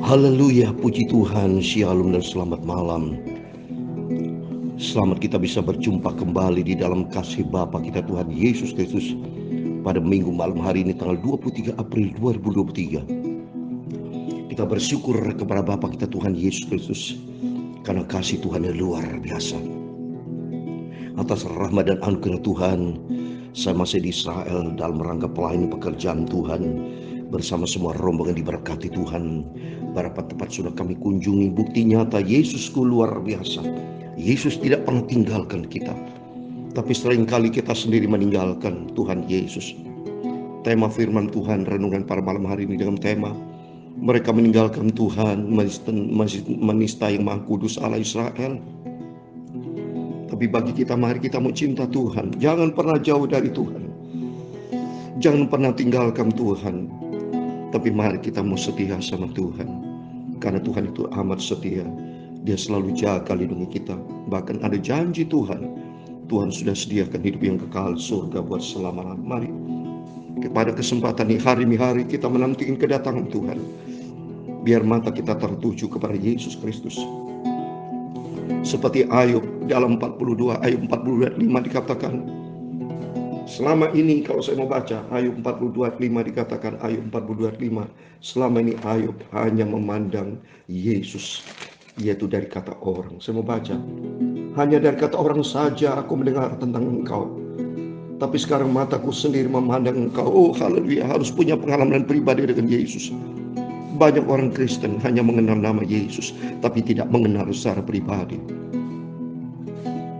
Haleluya, puji Tuhan, shalom dan selamat malam. Selamat kita bisa berjumpa kembali di dalam kasih Bapa kita Tuhan Yesus Kristus pada minggu malam hari ini tanggal 23 April 2023. Kita bersyukur kepada Bapa kita Tuhan Yesus Kristus karena kasih Tuhan yang luar biasa. Atas rahmat dan anugerah Tuhan, saya masih di Israel dalam rangka pelayanan pekerjaan Tuhan bersama semua rombongan diberkati Tuhan. Berapa tempat sudah kami kunjungi, bukti nyata Yesusku luar biasa. Yesus tidak pernah tinggalkan kita, tapi seringkali kita sendiri meninggalkan Tuhan Yesus. Tema firman Tuhan renungan pada malam hari ini dengan tema mereka meninggalkan Tuhan, menista yang Maha Kudus Allah Israel. Tapi bagi kita, mari kita mau cinta Tuhan. Jangan pernah jauh dari Tuhan, jangan pernah tinggalkan Tuhan. Tapi mari kita mau setia sama Tuhan, karena Tuhan itu amat setia. Dia selalu jaga lindungi kita. Bahkan ada janji Tuhan, Tuhan sudah sediakan hidup yang kekal surga buat selama-lamanya. Mari pada kesempatan ini, hari-hari kita menantikan kedatangan Tuhan. Biar mata kita tertuju kepada Yesus Kristus. Seperti Ayub dalam 42 ayat 45 dikatakan, selama ini kalau saya mau baca Ayub 42 ayat 5 dikatakan, Ayub 42 ayat 5, selama ini Ayub hanya memandang Yesus, yaitu dari kata orang. Saya mau baca, hanya dari kata orang saja aku mendengar tentang Engkau, tapi sekarang mataku sendiri memandang Engkau. Oh haleluya, harus punya pengalaman pribadi dengan Yesus. Banyak orang Kristen hanya mengenal nama Yesus, tapi tidak mengenal secara pribadi.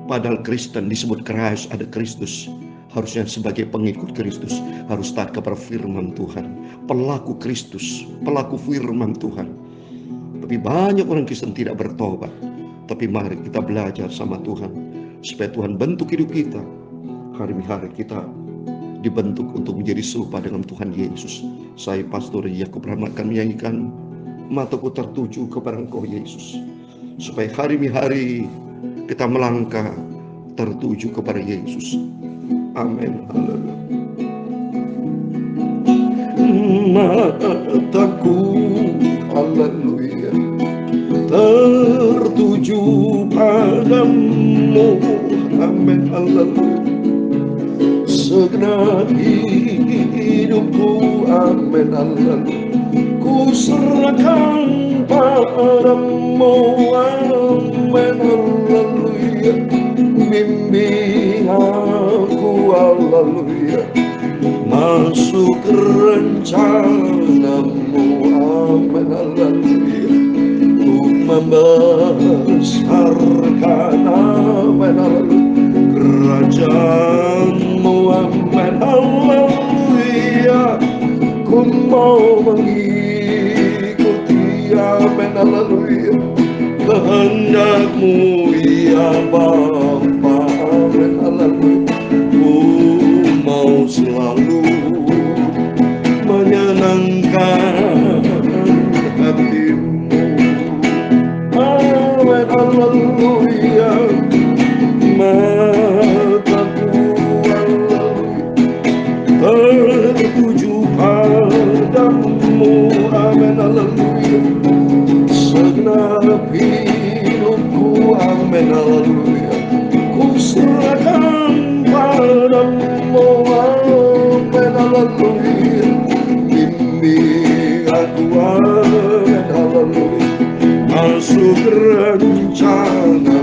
Padahal Kristen disebut Christ, ada Kristus. Harusnya sebagai pengikut Kristus harus taat kepada firman Tuhan, pelaku Kristus, pelaku firman Tuhan. Tapi banyak orang Kristen tidak bertobat. Tapi mari kita belajar sama Tuhan, supaya Tuhan bentuk hidup kita. Hari-hari kita dibentuk untuk menjadi serupa dengan Tuhan Yesus. Saya Pastor Yakub Rahmat akan menyanyikan mataku tertuju kepada Engkau Yesus, supaya hari-hari kita melangkah tertuju kepada Yesus. Amin. Haleluya. Mataku, haleluya, tertuju padamu. Amin. Haleluya. Segenap hidupku, amin. Haleluya, ku serahkan padamu. Amin. Haleluya. Bimbing aku, haleluya, masuk rencanamu. Amin. Haleluya, untuk membesarkan, amin. Haleluya, kerajaanmu. Amin. Haleluya, ku mau mengikuti, amin. Haleluya, kehendakmu ya Bapa. Amin. Haleluya, ku mau selalu menyenangkan hatimu. Amin. Haleluya, mataku, haleluya, tertuju padamu. Amin. Haleluya, segenap hidupku, amin. Haleluya, ku serahkan padamu. Amin. Haleluya, bimbing aku, amin. Haleluya, masuk rencanamu.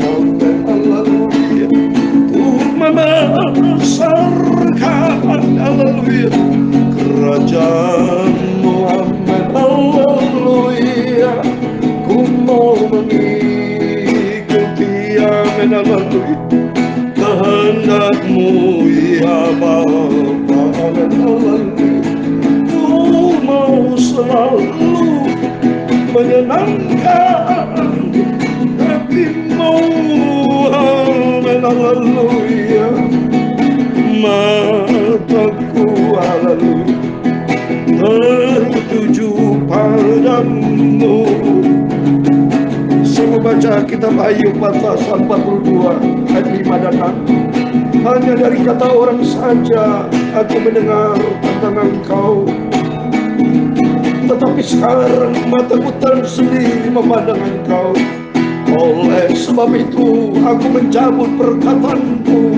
Amin. Haleluya, untuk membesarkan, haleluya, kerajaanmu. Amin. Haleluya, ku mau mengikuti, amin. Haleluya, kehendakmu ya Bapa. Amin. Haleluya, ku mau selalu menyenangkan hatimu. Amin. Haleluya, mataku, haleluya, tertuju padamu. Saya membaca kitab Ayub pasal 42 ayat 5 dan 6. Hanya dari kata orang saja aku mendengar tentang Engkau, Tetapi sekarang mataku tersendiri memandang Engkau. Oleh sebab itu aku mencabut perkataanku,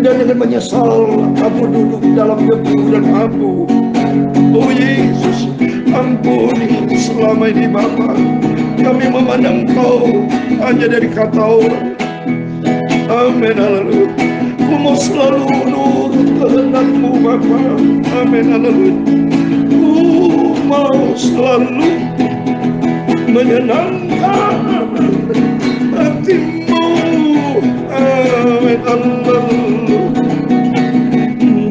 dan dengan menyesal aku duduk dalam debu dan abu. Oh Yesus, ampuni selama ini Bapa, kami memandang Kau hanya dari kata orang. Amin, haleluya. Ku mau selalu nurut kehendak-Mu Bapa. Amin, haleluya. Ku mau selalu menyenangkan hati-Mu. Amin, haleluya.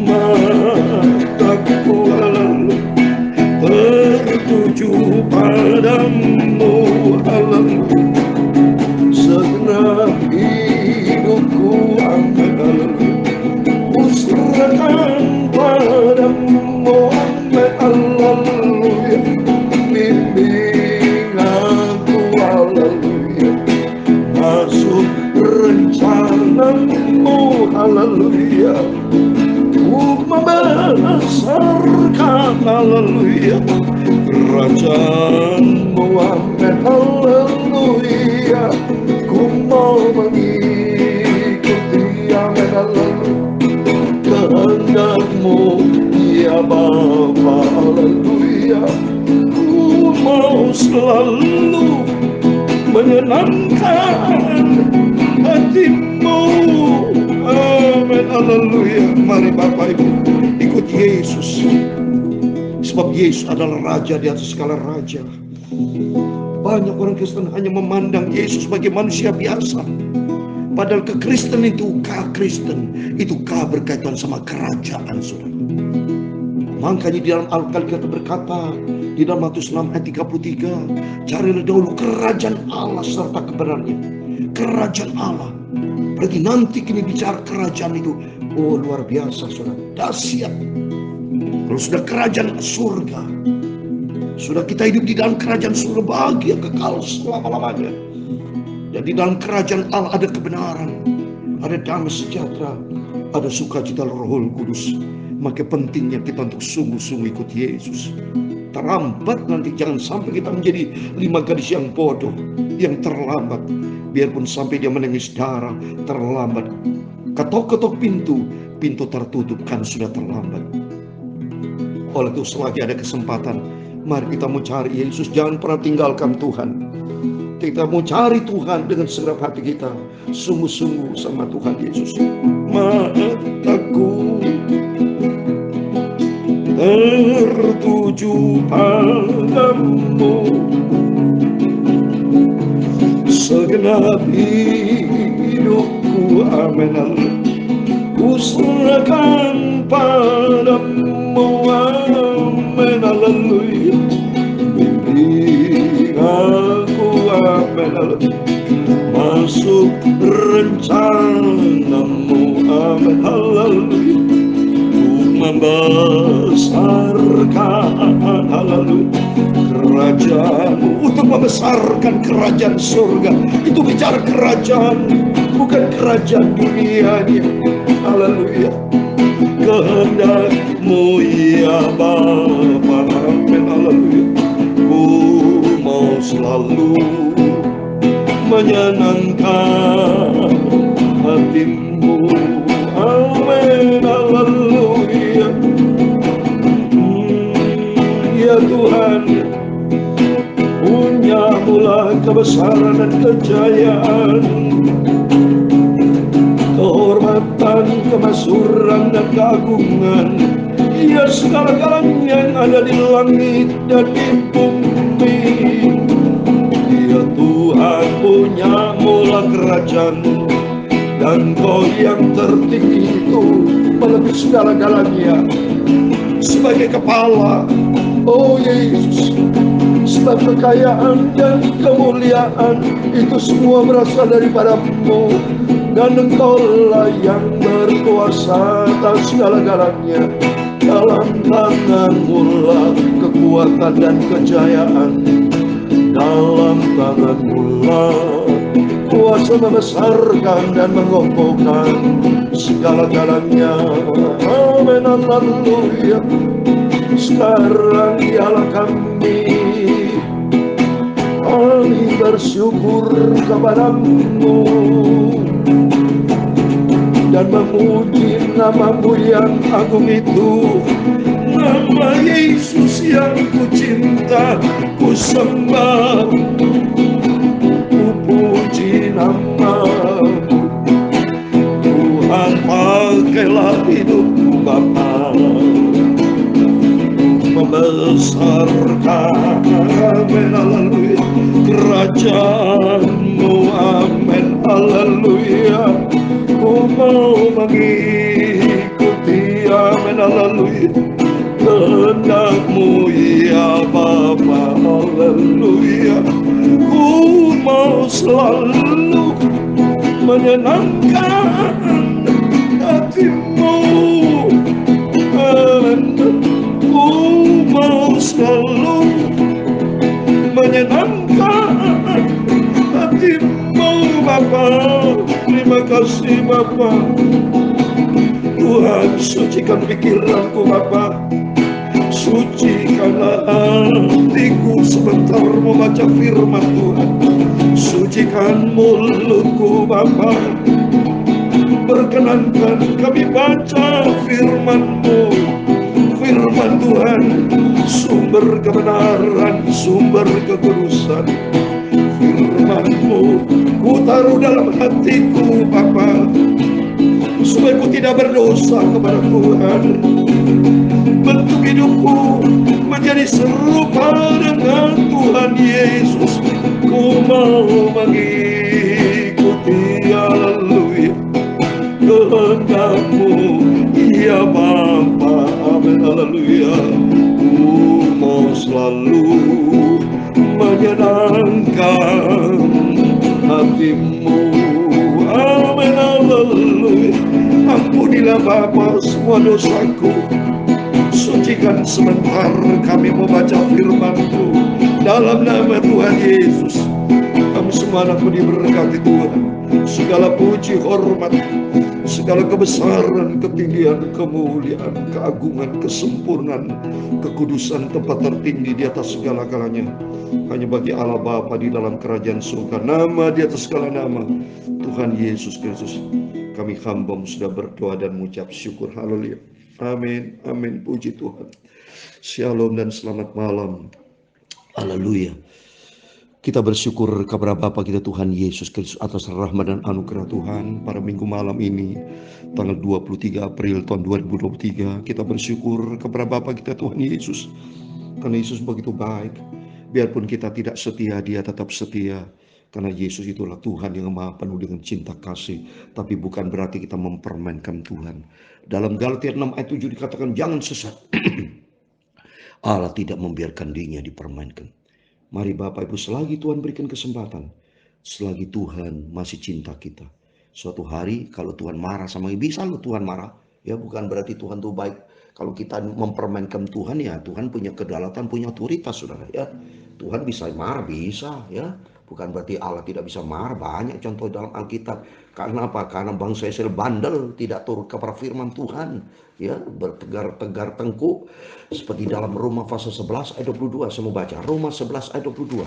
Mataku haleluya tertuju padamu, haleluya. Segenap hidupku, amin, haleluya, ku serahkan padamu, amin, haleluya. Bimbing aku, haleluya, masuk rencana-Mu, haleluya. Ku membesarkan, haleluya, kerajaan-Mu, amin, haleluya. Ku mau mengikuti, amin, haleluya, kehendak-Mu, ya Bapa, haleluya. Ku mau selalu menyenangkan hati-Mu, amin, haleluya. Mari Bapak Ibu ikut Yesus, sebab Yesus adalah Raja di atas segala raja. Banyak orang Kristen hanya memandang Yesus sebagai manusia biasa, padahal kekristen itu Kristen itu berkaitan sama kerajaan, saudara. Makanya di dalam Alkitab berkata, di dalam Matius 6 ayat 33, carilah dahulu kerajaan Allah serta kebenarannya. Kerajaan Allah. Berarti nanti kini bicara kerajaan itu, oh luar biasa, saudara, dahsyat. Kalau sudah kerajaan surga, sudah kita hidup di dalam kerajaan surga bahagia kekal selama-lamanya. Dan di dalam kerajaan Allah ada kebenaran, ada damai sejahtera, ada sukacita Roh Kudus. Maka pentingnya kita untuk sungguh-sungguh ikut Yesus. Terlambat nanti, jangan sampai kita menjadi 5 gadis yang bodoh, yang terlambat. Biarpun sampai dia menangis darah, terlambat. Ketok-ketok pintu, pintu tertutup kan sudah terlambat. Oleh itu selagi ada kesempatan, mari kita mau cari Yesus. Jangan pernah tinggalkan Tuhan. Kita mau cari Tuhan dengan segenap hati kita, sungguh-sungguh sama Tuhan Yesus. Mataku tertuju padamu, segenap hidupku, amin, ku serahkan padamu, amin, haleluya. Bimbing aku, amin, haleluya, masuk rencana-Mu, amin, haleluya. Ku membesarkan, haleluya, kerajaan-Mu. Untuk membesarkan kerajaan surga, itu bicara kerajaan, bukan kerajaan dunianya, haleluya. Kehendak-Mu, ya Bapa, amin, haleluya. Ku mau selalu menyenangkan hati-Mu, amin, haleluya. Ya Tuhan, punya-Mulah kebesaran dan kejayaan, kehormatan, kemasyhuran dan keagungan. Ya segala-galanya yang ada di langit dan di bumi. Ya Tuhan, punya-Mulah kerajaan, dan Kau yang tertinggi itu melebihi segala-galanya. Sebagai kepala, oh Yesus, sebab kekayaan dan kemuliaan itu semua berasal daripada-Mu, dan Engkau-lah yang berkuasa atas segala-galanya. Dalam tangan-Mu lah kekuatan dan kejayaan, dalam tangan-Mu lah kuasa membesarkan dan mengokohkan segala-galanya, amin, haleluya. Sekarang ialah kami bersyukur kepadamu dan memuji nama-Mu yang agung itu, nama Yesus yang ku cinta, ku sembah, ku puji nama-Mu. Tuhan, pakailah hidupku Bapa, membesarkan, amin, haleluya, kerajaan-Mu, amin, haleluya. Ku mau mengikuti, amin, haleluya, kehendak-Mu ya Bapa, haleluya. Ku mau selalu menyenangkan hati-Mu, amin. Ku mau selalu menyenangkan hati-Mu Bapa. Terima kasih Bapa. Tuhan, sucikan pikiranku Bapa, sucikanlah hatiku sebentar membaca firman Tuhan. Sucikan mulutku Bapa, berkenankan kami baca firman-Mu. Firman Tuhan, sumber kebenaran, sumber kekudusan. Firman-Mu ku taruh dalam hatiku Bapa, supaya ku tidak berdosa kepada Tuhan. Bentuk hidupku menjadi serupa dengan Tuhan Yesus. Ku mau mengikuti, haleluya, kehendak-Mu ya Bapa, amin, haleluya. Ku mau selalu menyenangkan hati-Mu, amin, haleluya. Ampunilah Bapa semua dosaku, sucikan sebentar kami membaca firman-Mu. Dalam nama Tuhan Yesus, kami semua anak-Mu diberkati Tuhan. Segala puji, hormat, segala kebesaran, ketinggian, kemuliaan, keagungan, kesempurnaan, kekudusan, tempat tertinggi di atas segala-galanya hanya bagi Allah Bapa di dalam kerajaan surga. Nama di atas segala nama, Tuhan Yesus Kristus. Kami hamba-Mu sudah berdoa dan mengucap syukur. Haleluya. Amin. Amin. Puji Tuhan. Shalom dan selamat malam. Haleluya. Kita bersyukur kepada Bapa kita Tuhan Yesus Kristus atas rahmat dan anugerah Tuhan pada minggu malam ini tanggal 23 April tahun 2023. Kita bersyukur kepada Bapa kita Tuhan Yesus, karena Yesus begitu baik. Biarpun kita tidak setia, Dia tetap setia. Karena Yesus itulah Tuhan yang maha penuh dengan cinta kasih. Tapi bukan berarti kita mempermainkan Tuhan. Dalam Galatia 6 ayat 7 dikatakan jangan sesat. Allah tidak membiarkan dirinya dipermainkan. Mari Bapak Ibu, selagi Tuhan berikan kesempatan, selagi Tuhan masih cinta kita. Suatu hari kalau Tuhan marah sama kita, bisa loh Tuhan marah. Ya bukan berarti Tuhan itu baik. Kalau kita mempermainkan Tuhan, ya Tuhan punya kedaulatan, punya otoritas saudara ya. Tuhan bisa marah, bisa ya. Bukan berarti Allah tidak bisa marah. Banyak contoh dalam Alkitab. Karena apa? Karena bangsa Israel bandel, tidak turut kepada firman Tuhan. Ya, bertegar-tegar tengkuk. Seperti dalam Roma pasal 11 ayat 22. Saya mau baca. Roma 11 ayat 22.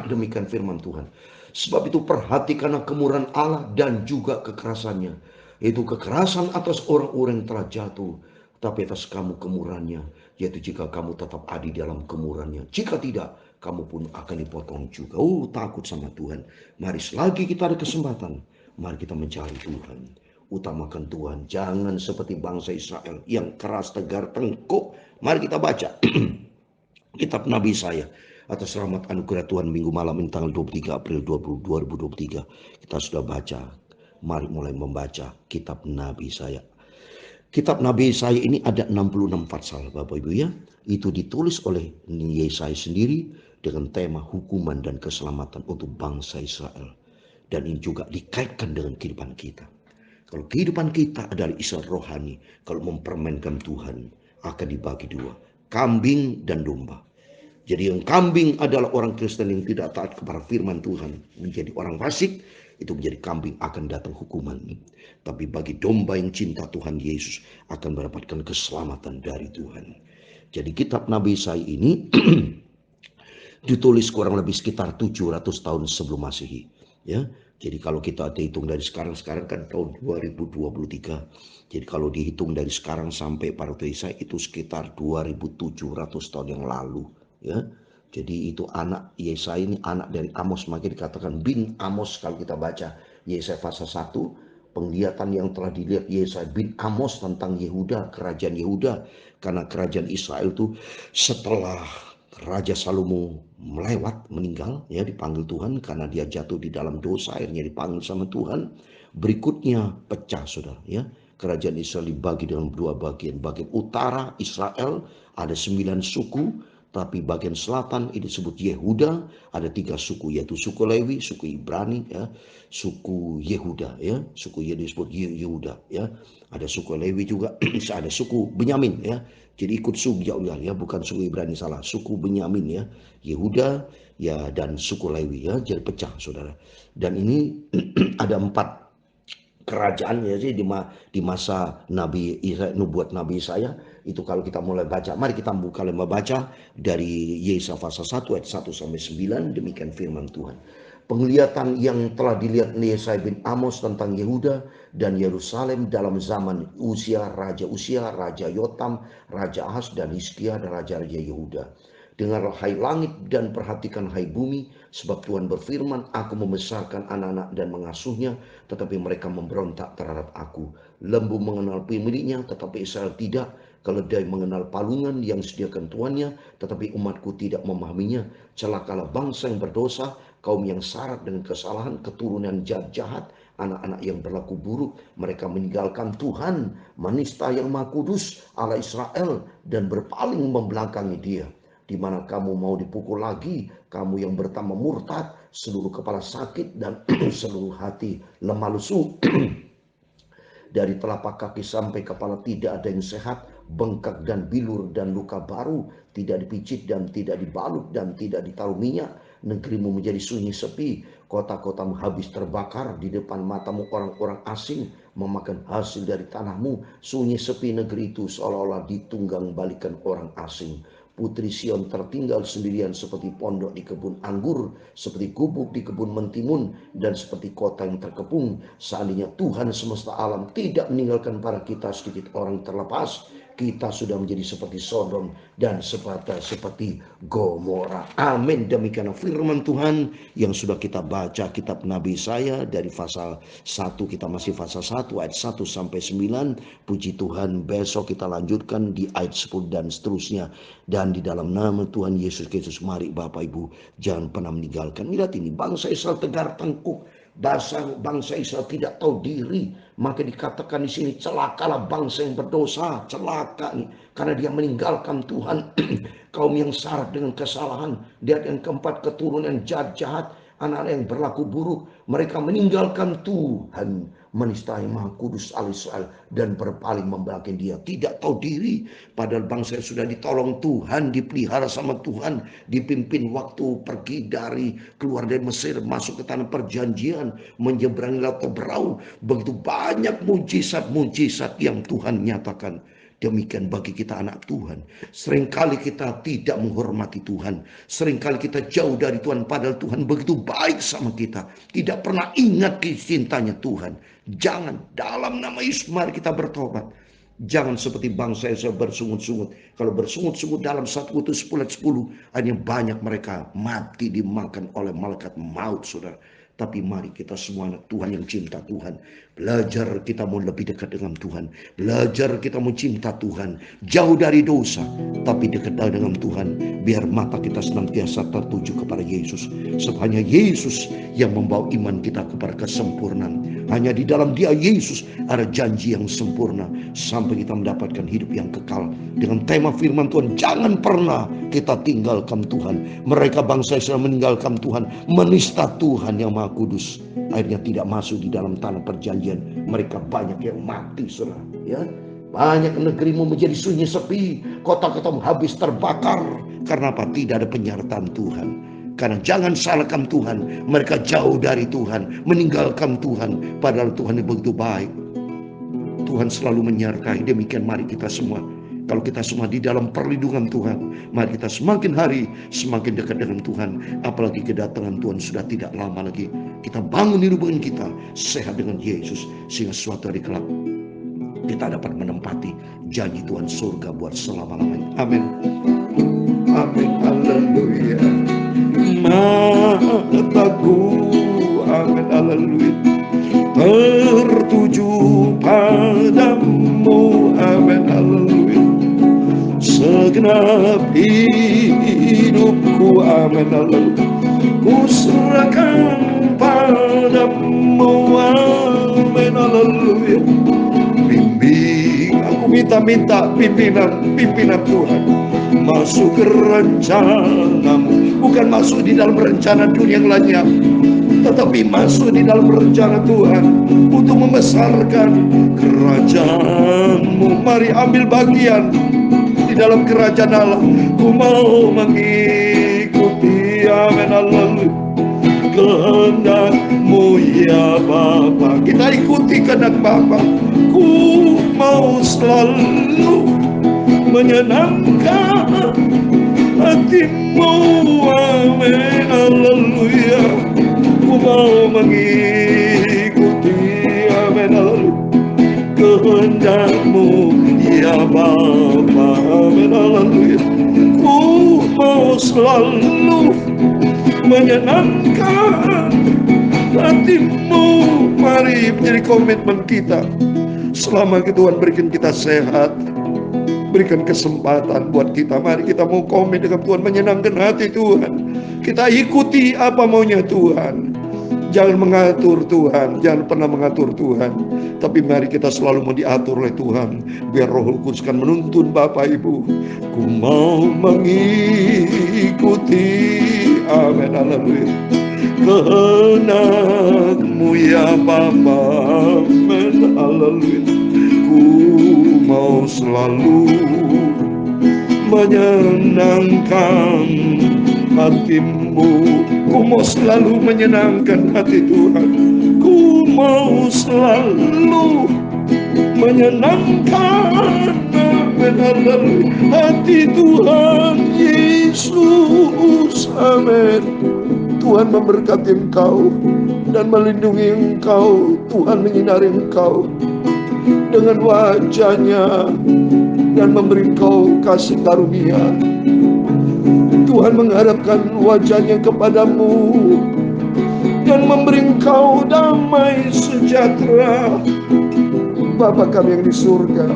Demikian firman Tuhan. Sebab itu perhatikanlah kemurahan Allah dan juga kekerasannya. Itu kekerasan atas orang-orang yang telah jatuh. Tapi atas kamu kemurahannya. Yaitu jika kamu tetap ada di dalam kemurahannya. Jika tidak, kamu pun akan dipotong juga. Takut sama Tuhan. Mari selagi kita ada kesempatan, mari kita mencari Tuhan. Utamakan Tuhan. Jangan seperti bangsa Israel yang keras tegar tengkuk. Mari kita baca kitab Nabi Yesaya atas rahmat anugerah Tuhan minggu malam ini tanggal 23 April 2023. Kita sudah baca. Mari mulai membaca kitab Nabi Yesaya. Kitab Nabi Yesaya ini ada 66 pasal Bapak Ibu ya. Itu ditulis oleh Yesaya sendiri dengan tema hukuman dan keselamatan untuk bangsa Israel. Dan ini juga dikaitkan dengan kehidupan kita. Kalau kehidupan kita adalah Israel rohani, kalau mempermainkan Tuhan akan dibagi dua, kambing dan domba. Jadi yang kambing adalah orang Kristen yang tidak taat kepada firman Tuhan, menjadi orang fasik, itu menjadi kambing, akan datang hukuman. Tapi bagi domba yang cinta Tuhan Yesus akan mendapatkan keselamatan dari Tuhan. Jadi kitab Nabi Yesaya ini ditulis kurang lebih sekitar 700 tahun sebelum Masehi, ya. Jadi kalau kita hitung dari sekarang kan tahun 2023. Jadi kalau dihitung dari sekarang sampai pada waktu Yesaya itu sekitar 2700 tahun yang lalu, ya. Jadi itu anak Yesaya ini anak dari Amos, maka dikatakan bin Amos. Kalau kita baca Yesaya pasal 1, penglihatan yang telah dilihat Yesaya bin Amos tentang Yehuda, kerajaan Yehuda. Karena kerajaan Israel itu setelah Raja Salomo meninggal, ya, dipanggil Tuhan karena dia jatuh di dalam dosa, akhirnya dipanggil sama Tuhan. Berikutnya pecah, saudara, ya. Kerajaan Israel dibagi dalam dua bagian. Bagian utara Israel ada 9 suku, tapi bagian selatan ini disebut Yehuda, ada 3 suku, yaitu suku Lewi, suku Ibrani, ya, suku Yehuda, ya, suku yang disebut Yehuda, ya. Ada suku Lewi juga, ada suku Benyamin, ya. Jadi ikut suku ya, bukan suku Ibrani, salah, suku Benyamin, ya, Yehuda, ya, dan suku Lewi, ya, jadi pecah, saudara. Dan ini ada 4 kerajaan, ya, sih di masa Nabi Yesaya, nubuat Nabi Yesaya itu. Kalau kita mulai baca, mari kita buka membaca dari Yesaya pasal 1 ayat 1 sampai 9. Demikian firman Tuhan. Penglihatan yang telah dilihat Yesaya bin Amos tentang Yehuda dan Yerusalem dalam zaman Usia, Raja Yotam, Raja Ahaz, dan Hizkia, dan Raja-Raja Yehuda. Dengarlah hai langit dan perhatikan hai bumi, sebab Tuhan berfirman, aku membesarkan anak-anak dan mengasuhnya, tetapi mereka memberontak terhadap aku. Lembu mengenal pemiliknya, tetapi Israel tidak. Keledai mengenal palungan yang disediakan tuannya, tetapi umatku tidak memahaminya. Celakalah bangsa yang berdosa, kaum yang syarat dengan kesalahan, keturunan jahat, anak-anak yang berlaku buruk. Mereka meninggalkan Tuhan, menista yang Maha Kudus, Allah Israel, dan berpaling membelakangi Dia. Di mana kamu mau dipukul lagi, kamu yang bertambah murtad, seluruh kepala sakit dan seluruh hati lemah lesu. Dari telapak kaki sampai kepala tidak ada yang sehat, bengkak dan bilur dan luka baru, tidak dipijit dan tidak dibalut dan tidak ditaruh minyak. Negerimu menjadi sunyi sepi, kota-kotamu habis terbakar, di depan matamu orang-orang asing memakan hasil dari tanahmu. Sunyi sepi negeri itu, seolah-olah ditunggang balikan orang asing. Putri Sion tertinggal sendirian seperti pondok di kebun anggur, seperti gubuk di kebun mentimun, dan seperti kota yang terkepung. Seandainya Tuhan semesta alam tidak meninggalkan para kita sedikit orang terlepas, kita sudah menjadi seperti Sodom dan seperti Gomora. Amin. Demikian firman Tuhan yang sudah kita baca kitab Nabi Yesaya dari pasal 1. Kita masih pasal 1 ayat 1 sampai 9. Puji Tuhan, besok kita lanjutkan di ayat 10 dan seterusnya. Dan di dalam nama Tuhan Yesus Kristus, mari Bapak Ibu jangan pernah meninggalkan. Lihat ini, bangsa Israel tegar tengkuk. Bangsa Israel tidak tahu diri, maka dikatakan di sini, celakalah bangsa yang berdosa. Celaka nih, karena dia meninggalkan Tuhan. Kaum yang syarat dengan kesalahan. Dia yang keempat, keturunan jahat, anak-anak yang berlaku buruk. Mereka meninggalkan Tuhan, menistai Maha Kudus Allah Israel, dan berpaling membelakangi Dia. Tidak tahu diri, padahal bangsa yang sudah ditolong Tuhan, dipelihara sama Tuhan, dipimpin waktu pergi keluar dari Mesir, masuk ke tanah perjanjian, menyeberangi laut Teberau. Begitu banyak mujizat-mujizat yang Tuhan nyatakan. Demikian bagi kita anak Tuhan. Seringkali kita tidak menghormati Tuhan. Seringkali kita jauh dari Tuhan, padahal Tuhan begitu baik sama kita. Tidak pernah ingat cintanya Tuhan. Jangan, dalam nama Yesus mari kita bertobat. Jangan seperti bangsa Israel bersungut-sungut. Kalau bersungut-sungut dalam 1 Korintus 10, hanya banyak mereka mati dimakan oleh malaikat maut, saudara. Tapi mari kita semua anak Tuhan yang cinta Tuhan, belajar kita mau lebih dekat dengan Tuhan. Belajar kita mau cinta Tuhan, jauh dari dosa, tapi dekat dengan Tuhan. Biar mata kita senantiasa tertuju kepada Yesus. Sebab hanya Yesus yang membawa iman kita kepada kesempurnaan. Hanya di dalam Dia Yesus ada janji yang sempurna, sampai kita mendapatkan hidup yang kekal. Dengan tema firman Tuhan, jangan pernah kita tinggalkan Tuhan. Mereka bangsa Israel meninggalkan Tuhan, menista Tuhan yang Maha Kudus, akhirnya tidak masuk di dalam tanah perjanjian. Mereka banyak yang mati, saudara, ya. Banyak negerimu menjadi sunyi sepi, kota-kotamu habis terbakar. Karena apa? Tidak ada penyertaan Tuhan. Karena jangan salahkan Tuhan, mereka jauh dari Tuhan, meninggalkan Tuhan, padahal Tuhan yang begitu baik. Tuhan selalu menyertai. Demikian mari kita semua Kalau kita semua di dalam perlindungan Tuhan, mari kita semakin hari semakin dekat dengan Tuhan. Apalagi kedatangan Tuhan sudah tidak lama lagi. Kita bangun hubungan kita sehat dengan Yesus, sehingga suatu hari kelak kita dapat menempati janji Tuhan surga buat selama-lamanya. Amin. Amin. Haleluya. Mataku, amin, haleluya, tertuju padamu, amin, haleluya. Segenap hidupku, amin, haleluya, ku serahkan padamu, amin, haleluya. Bimbing, aku minta pimpinan Tuhan masuk ke rencanamu, bukan masuk di dalam rencana dunia yang lainnya, tetapi masuk di dalam rencana Tuhan untuk membesarkan kerajaan-Mu. Mari ambil bagian di dalam kerajaan Allah. Ku mau mengikuti, amin, haleluya, kehendak-Mu ya Bapa. Kita ikuti kehendak Bapa. Ku mau selalu menyenangkan hati-Mu, amin, haleluya. Ku mau mengikuti, amin, haleluya, kehendak-Mu ya Bapa, amin, haleluya. Ku mau selalu menyenangkan hati-Mu. Mari menjadi komitmen kita. Selama Tuhan berikan kita sehat, berikan kesempatan buat kita. Mari kita mau komit dengan Tuhan, menyenangkan hati Tuhan. Kita ikuti apa maunya Tuhan. Jangan mengatur Tuhan, jangan pernah mengatur Tuhan. Tapi mari kita selalu mau diatur oleh Tuhan. Biar Roh Kudus kan menuntun Bapak Ibu. Ku mau mengikuti, amin, haleluya, kehendak-Mu ya Bapa, amin, haleluya. Ku mau selalu menyenangkan hati-Mu. Ku mau selalu menyenangkan hati Tuhan. Ku mau selalu menyenangkan, amin, haleluya, hati Tuhan Yesus, amin. Tuhan memberkati engkau dan melindungi engkau. Tuhan menyinari engkau dengan wajah-Nya dan memberi engkau kasih karunia. Tuhan menghadapkan wajah-Nya kepadamu dan memberi engkau damai sejahtera. Bapa kami yang di surga,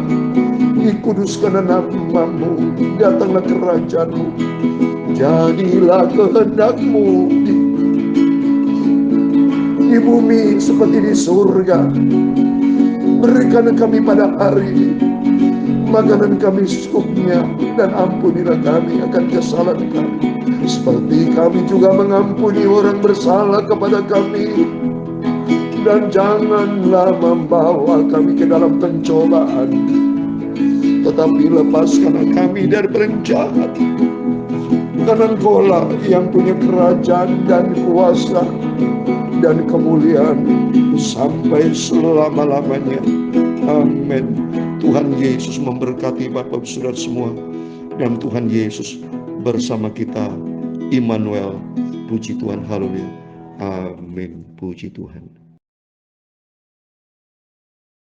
dikuduskanlah nama-Mu, datanglah kerajaan-Mu, jadilah kehendak-Mu di bumi seperti di surga. Berikan kami pada hari ini makanan kami secukupnya, dan ampunilah kami akan kesalahan kami, seperti kami juga mengampuni orang bersalah kepada kami. Dan janganlah membawa kami ke dalam pencobaan, tetapi lepaskanlah kami dari penjahat. Karena Engkau-lah yang punya kerajaan dan kuasa dan kemuliaan sampai selama-lamanya. Amin. Tuhan Yesus memberkati Bapak Saudara semua, dan Tuhan Yesus bersama kita. Immanuel. Puji Tuhan, haleluya. Amin. Puji Tuhan.